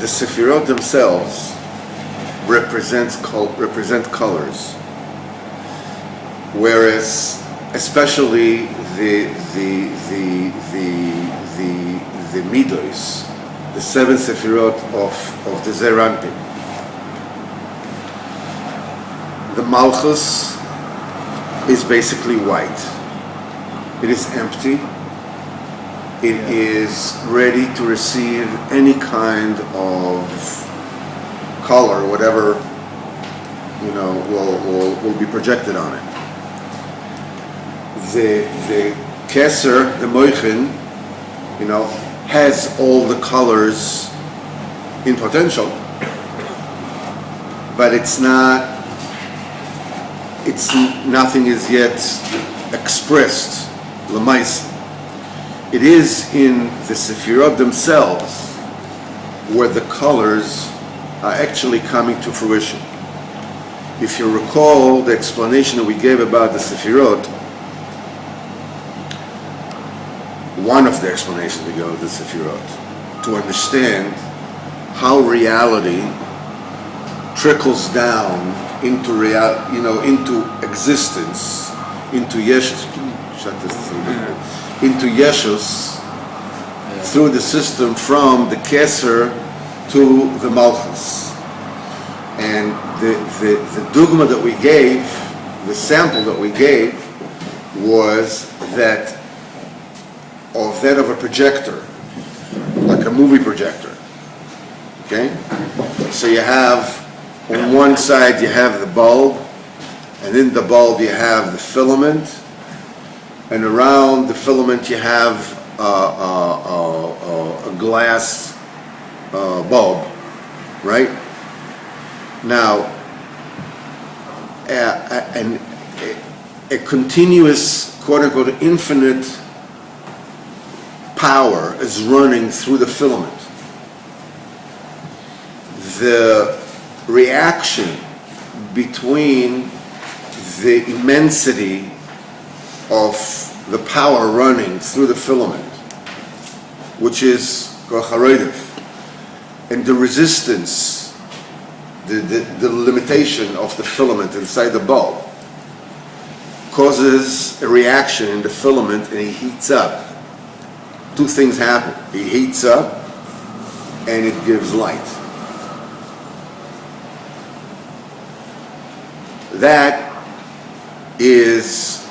the Sefirot themselves represent colors, whereas especially the Midos, the seven Sefirot of the Zeranpin. The Malchus is basically white. It is empty. It is ready to receive any kind of color, whatever will be projected on it. The Keser, the Moichin, has all the colors in potential, but nothing is yet expressed, l'maisa. It is in the Sefirot themselves where the colors are actually coming to fruition. If you recall the explanation that we gave about the Sefirot, one of the explanations we gave of the Sefirot, to understand how reality trickles down into into existence, into Yeshus. Into Yeshus through the system from the Keser to the Malchus. And the dogma that we gave, the sample that we gave, was that of a projector, like a movie projector. Okay? So you have, on one side you have the bulb, and in the bulb you have the filament, and around the filament you have a glass bulb, right? Now, a continuous, quote-unquote, infinite power is running through the filament. The reaction between the immensity of the power running through the filament, which is Kocharoidev, and the resistance, the limitation of the filament inside the bulb, causes a reaction in the filament and it heats up. Two things happen. It heats up and it gives light. That is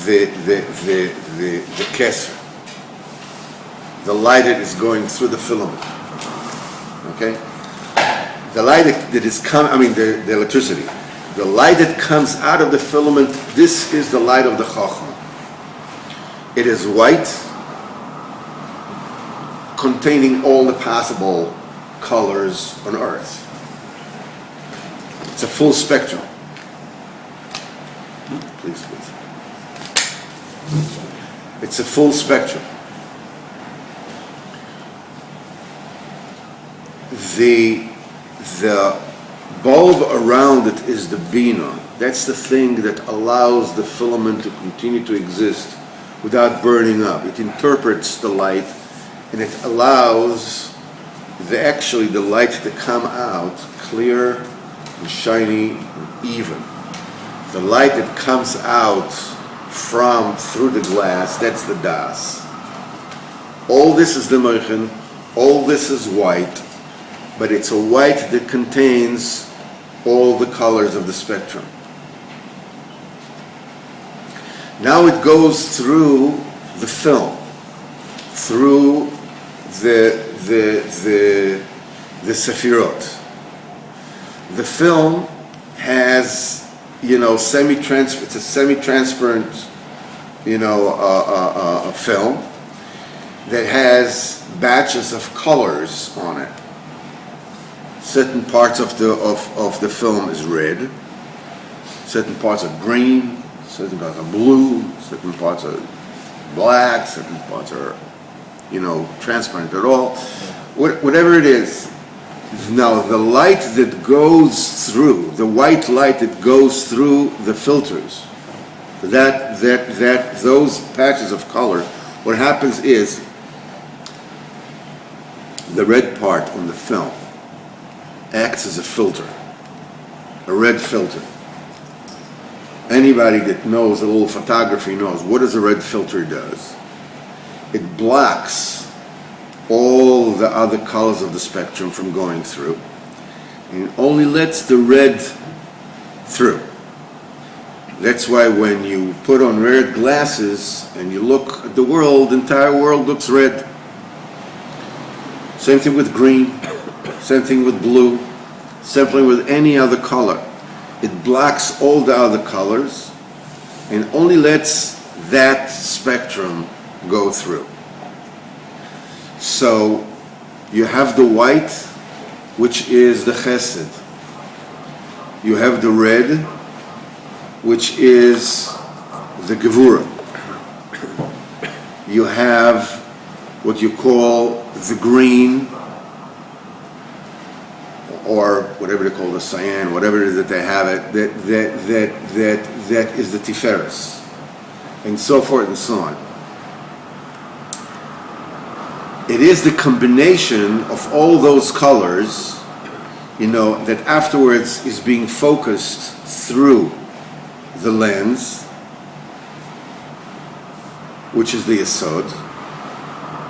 the Keser, the light that is going through the filament. Okay? The light that is the electricity. The light that comes out of the filament, this is the light of the Chachma. It is white, containing all the possible colors on earth. It's a full spectrum. Please. It's a full spectrum. The bulb around it is the bina. That's the thing that allows the filament to continue to exist without burning up. It interprets the light and it allows the light to come out clear and shiny and even. The light that comes out through the glass, that's the das. All this is the moichin, all this is white, but it's a white that contains all the colors of the spectrum. Now it goes through the film, through the Sefirot. The film has, it's a semi-transparent, film that has batches of colors on it. Certain parts of the film is red, certain parts are green, certain parts are blue, certain parts are black, certain parts are, transparent at all. Whatever it is. Now the light that goes through, the white light that goes through the filters, those patches of color, what happens is the red part on the film acts as a filter, a red filter. Anybody that knows a little photography knows what does a red filter does. It blocks all the other colors of the spectrum from going through, and only lets the red through. That's why when you put on red glasses and you look at the world, the entire world looks red. Same thing with green, same thing with blue, same thing with any other color. It blocks all the other colors and only lets that spectrum go through. So you have the white, which is the chesed. You have the red, which is the gevura. You have what you call the green, or whatever they call the cyan, whatever it is that they have it, that is the tiferes, and so forth and so on. It is the combination of all those colors, that afterwards is being focused through the lens, which is the yesod.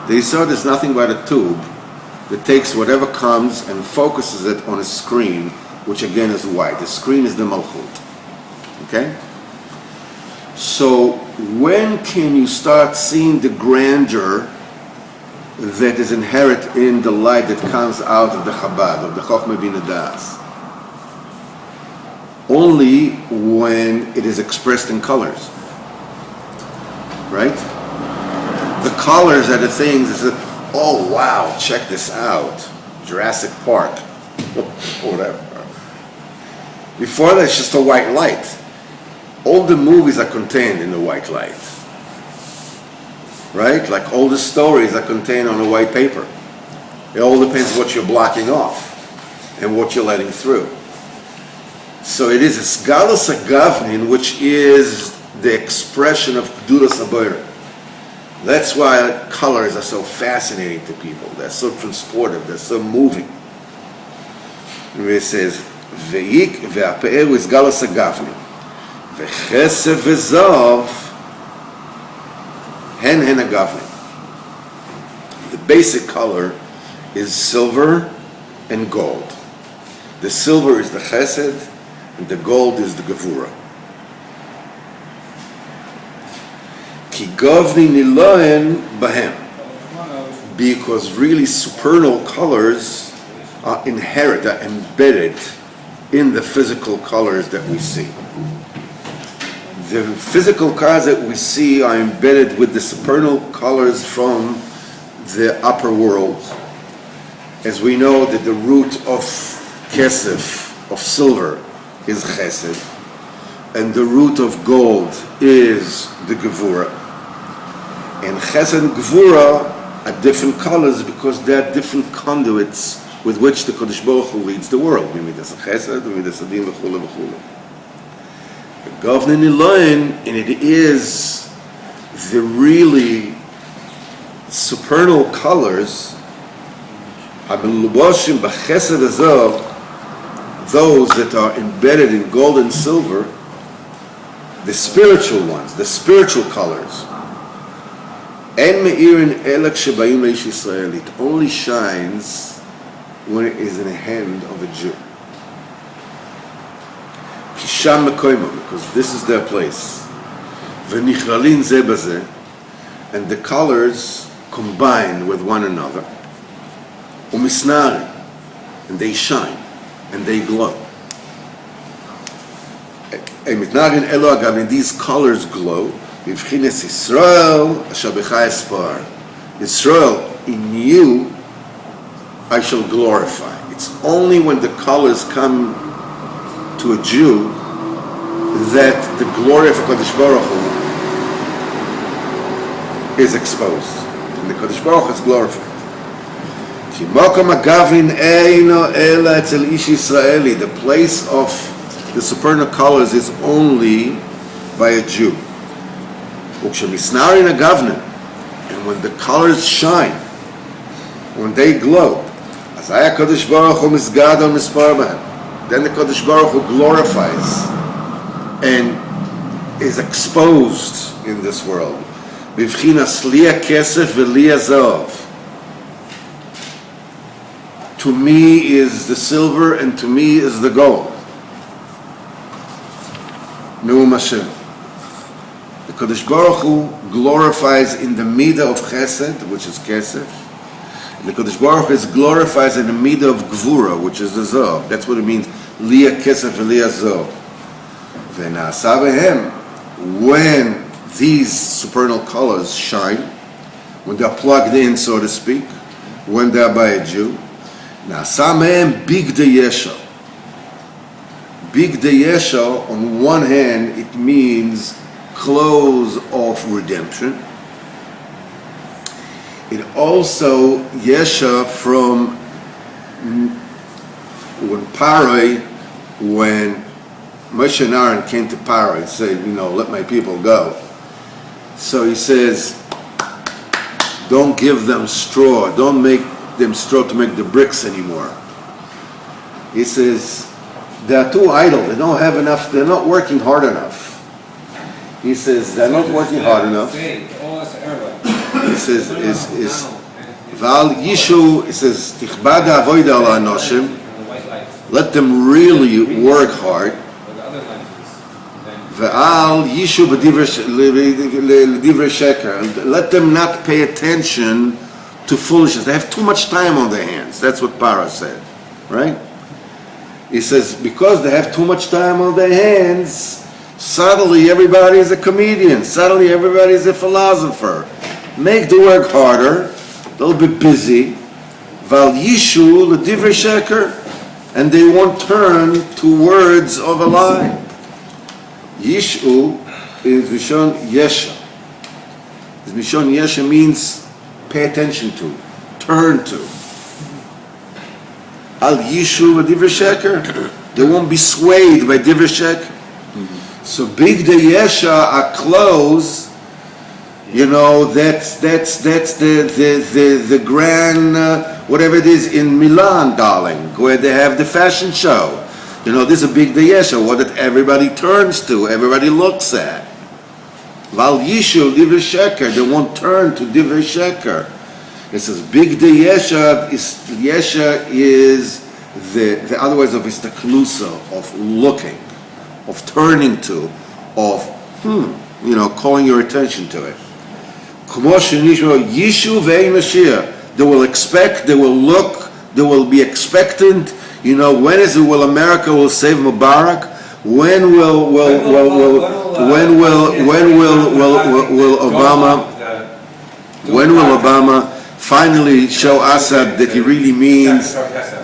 The yesod is nothing but a tube that takes whatever comes and focuses it on a screen, which again is white. The screen is the malchut. Okay? So when can you start seeing the grandeur that is inherent in the light that comes out of the Chabad, of the Chochmah Bina Das? Only when it is expressed in colors. Right? The colors are the things that say, oh wow, check this out. Jurassic Park. Whatever. Before that, it's just a white light. All the movies are contained in the white light. Right? Like all the stories are contained on a white paper. It all depends what you're blocking off and what you're letting through. So it is a Sgalus Agavnin, which is the expression of Keduras HaBoreh. That's why colors are so fascinating to people. They're so transportive. They're so moving. And it says, "Ve'ik ve'ape'er is Galus Agavni, ve'chesed ve'zav hen agavni." The basic color is silver and gold. The silver is the chesed, and the gold is the gevura. Ki govni niloen bahem, because really supernal colors are inherent, are embedded in the physical colors that we see. The physical colors that we see are embedded with the supernal colors from the upper world. As we know that the root of kesef, of silver, is chesed, and the root of gold is the gevura. And chesed and gevura are different colors because they are different conduits with which the Kodesh Baruch Hu leads the world. Midas chesed, midas adin, v'chule v'chule. Govnin Elohim, and it is the really supernal colors, Habeluboshim b'chesed azov, those that are embedded in gold and silver, the spiritual ones, the spiritual colors. En meirin elak shebayim leish Yisrael. It only shines when it is in the hand of a Jew. Kisham mekoimo, because this is their place. V'nichralin ze bazeh, and the colors combine with one another. Umisnari, and they shine, and they glow. And these colors glow. V'vchines Yisrael asher b'cha espar. Yisrael, in you I shall glorify. It's only when the colors come to a Jew that the glory of Kodesh Baruch Hu is exposed, and the Kodesh Baruch Hu is glorified. Ki makom agavin eino ela etzel ish Yisraeli. The place of the supernal colors is only by a Jew. Ukshamisnarin agavnin, and when the colors shine, when they glow, as Zaya Kodesh Baruch Hu Misgad on Misparman. Then the Kodesh Baruch Hu glorifies and is exposed in this world. Bivchinas liya kesef v'liya zav. To me is the silver and to me is the gold. Neum Hashem. The Kodesh Baruch Hu glorifies in the midah of chesed, which is kesef. The Kodesh Baruch Hu glorifies in the midah of gvura, which is the zav. That's what it means. Liya kesef v'liya zav. V'na'asa b'hem. When these supernal colors shine, when they're plugged in, so to speak, when they're by a Jew, na'asa mehem bigdei yesha. Bigdei yesha, on one hand, it means clothes of redemption. It also, yesha, from when Moshe and Aaron came to Paro and said, let my people go. So he says, don't give them straw. Don't make them straw to make the bricks anymore. He says, they are too idle. They don't have enough. They're not working hard enough. He says, they're not working hard enough. He says, Val Yishu, he says, Tichbada avoida ala anoshim. Let them really work hard. Ve'al Yishu b'divrei sheker. Let them not pay attention to foolishness. They have too much time on their hands. That's what Para said, right? He says, because they have too much time on their hands, suddenly everybody is a comedian. Suddenly everybody is a philosopher. Make the work harder. They'll be busy. Val Yishu l'divrei sheker. And they won't turn to words of a lie. Yishu is Mishon Yesha. Mishon Yesha means pay attention to, turn to. Al Yishu v'divrei sheker. They won't be swayed by divrei sheker. So bigdei yesha are clothes. That's the grand whatever it is in Milan, darling, where they have the fashion show. This is a bigdei yesha, what that everybody turns to, everybody looks at. Val Yishu divrei sheker, they won't turn to divrei sheker. It says bigdei yesha is the other words of istaklusa, of looking, of turning to, of calling your attention to it. Yishu ve'ein Mashiach. They will expect, they will look, they will be expectant. Will America will save Mubarak? When will Obama finally show Assad that he really means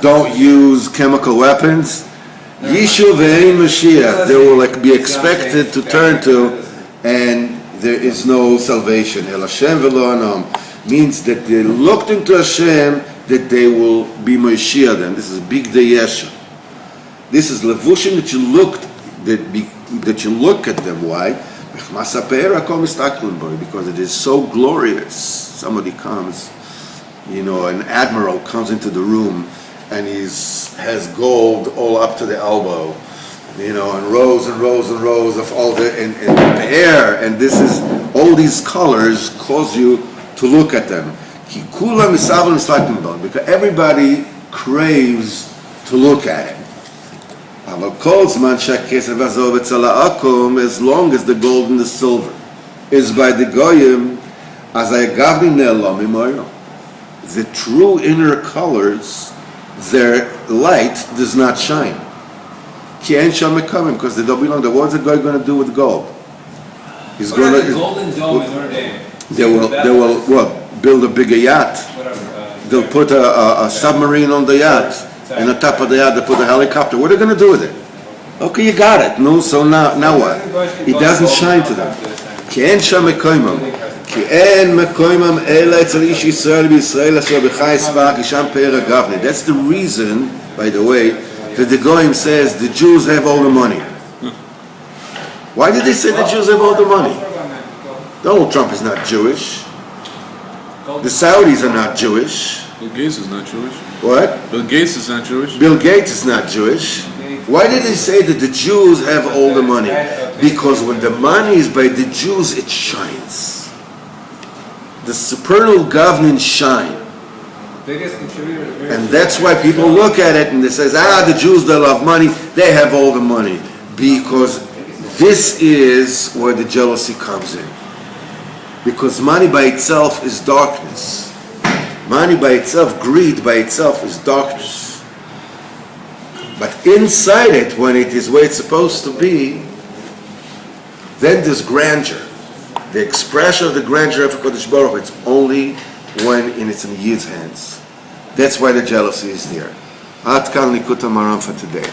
don't use chemical weapons? Yishu ve'ein Mashiach. They will be expected to turn to, and there is no salvation. El Hashem v'lo anam means that they looked into Hashem, that they will be Moshiach them. This is bigdei yesha. This is levushim that you look at them. Why? Because it is so glorious. Somebody comes, an admiral comes into the room and has gold all up to the elbow. And rows and rows and rows of all the air, and this is all these colors cause you to look at them. Because everybody craves to look at it. As long as the gold and the silver is by the goyim, the true inner colors, their light does not shine. Because they don't belong there. What's the guy going to do with gold? He's going to golden dome in Notre Dame. They will build a bigger yacht. They'll put a submarine on the yacht, and on top of the yacht they put a helicopter. What are they going to do with it? Okay, you got it. No, so now what? It doesn't shine to them. That's the reason, by the way, that the Goyim says the Jews have all the money. Why did they say the Jews have all the money? Donald Trump is not Jewish. The Saudis are not Jewish. Bill Gates is not Jewish. What? Bill Gates is not Jewish. Bill Gates is not Jewish. Why did he say that the Jews have all the money? Because when the money is by the Jews, it shines. The supernal governance shine. And that's why people look at it and they say, the Jews, they love money, they have all the money. Because this is where the jealousy comes in. Because money by itself is darkness. Money by itself, greed by itself is darkness. But inside it, when it is where it's supposed to be, then there's grandeur. The expression of the grandeur of HaKadosh Baruch Hu, it's only when it's in Yid's hands. That's why the jealousy is there. Ad kan Likutei Moharan for today.